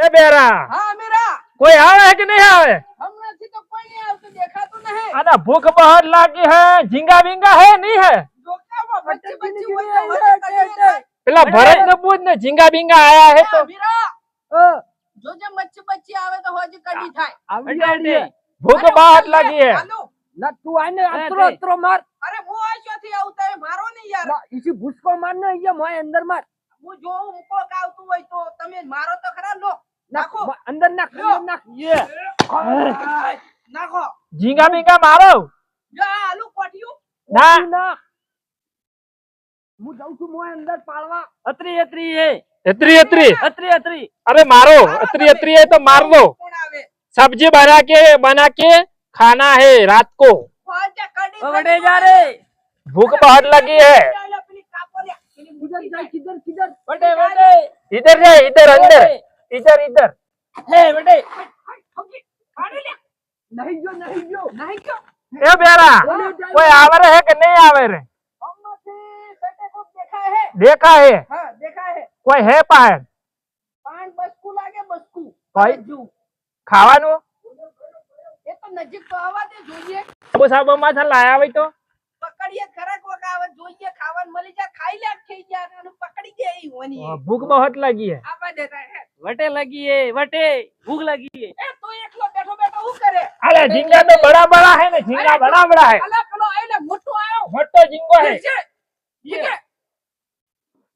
ए बेरा हाँ मेरा कोई आवे है कि नहीं आवे? हमने से तो कोई नहीं आवતું દેખાતું नहीं। अरे भूख बहुत लागी है, झींगा विंगा है नहीं है? જોકામાં બચ્ચી બચ્ચી હોય તો હોય કડીએ પેલા ભરત ને પૂછ ને झींगा विंगा आया है तो મીરા જો જે મચ્છી બચ્ચી આવે તો હોજી કડી થાય। આવડી भूख बहुत लगी है। હાલો ના તું આને અતરો અતરો માર અરે હું આ ક્યાંથી આવતા હે મારો નહીં યાર। ના ઈસી ભૂસકો માર ને અહીંયા મોય અંદર માર હું જોઉં મુકો આવતું હોય તો તમે મારો તો ખરા લો નાખો અંદર નાખ ये નાખો झींगा विंगा मारो જો આ આલુ કોઠિયું ना ના હું જાઉં છું મોય અંદર પાળવા અતરી અતરી હે इतरी इतरी અતરી અતરી अरे मारो इतरी इतरी है तो मार दो। કોણ આવે सब्जी बना के खाना है रात को। હોજે કડી વડે જા રે भूख बहुत लगी है। પેલી કાપો લે પેલી કિધર જાય કિધર કિધર વડે વડે इधर जाए इधर अंदर इधर इधर હે વડે કાઢી લે નહીં ગયો નહીં ક્યો ए बेरा कोई आवे है कि नहीं आवे रे? हमसे सटे को देखा है। देखा है हाँ देखा है। कोई है पार पान बस्कू लागे बस्कू भाई। जू खावानु ये तो नजीक तो आवा दे જોઈએ सब सब माथा लाया हुई तो પકડીએ ખરા કોક આવે જોઈએ ખાવાનું મળી જાય ખાઈ લે થઈ જાય અને પકડી દે ઈ હોની भूख बहुत लगी है। આવા દેતા હે વટે લગી હે વટે ભૂખ લગી હે એ તું એકલો બેઠો બેઠો હું કરે अरे झींगा तो बड़ा बड़ा है ना, झींगा बड़ा बड़ा है। અલા પેલો આઈને મોટો આયો मोटो झींगो है ठीक है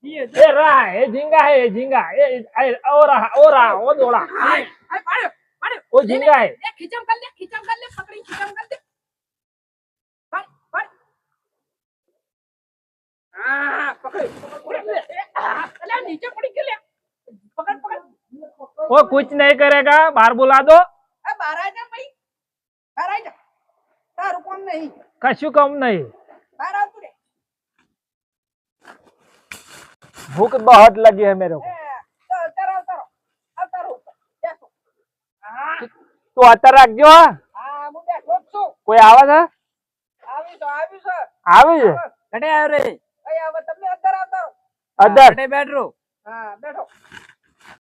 ये रहा है ये झींगा है ये झींगा ये और रहा वो दौड़ा આય પાડ્યો પાડ્યો वो झींगा है। એ ખીચમ કર લે પકડી ખીચમ કર દે પડ પડ આ પકડ અલા નીચે પડી ગયો લે પકડ પકડ वो कुछ नहीं करेगा, बाहर बुला दो। આ બહાર આ જા ભાઈ બહાર આ જા તારું કોમ નહીં कछु कम नहीं। બહાર આવતું રે भूख बहुत लगी है मेरे को। અવતારો બેસો હા तो अतर रख जो। હા હું બેઠો જ છું कोई आवा था આવી છે आवे है કટે આવ્યો રે અહીં હવે તમે અંદર આવતા રહો अदर કટે બેઠો હા બેઠો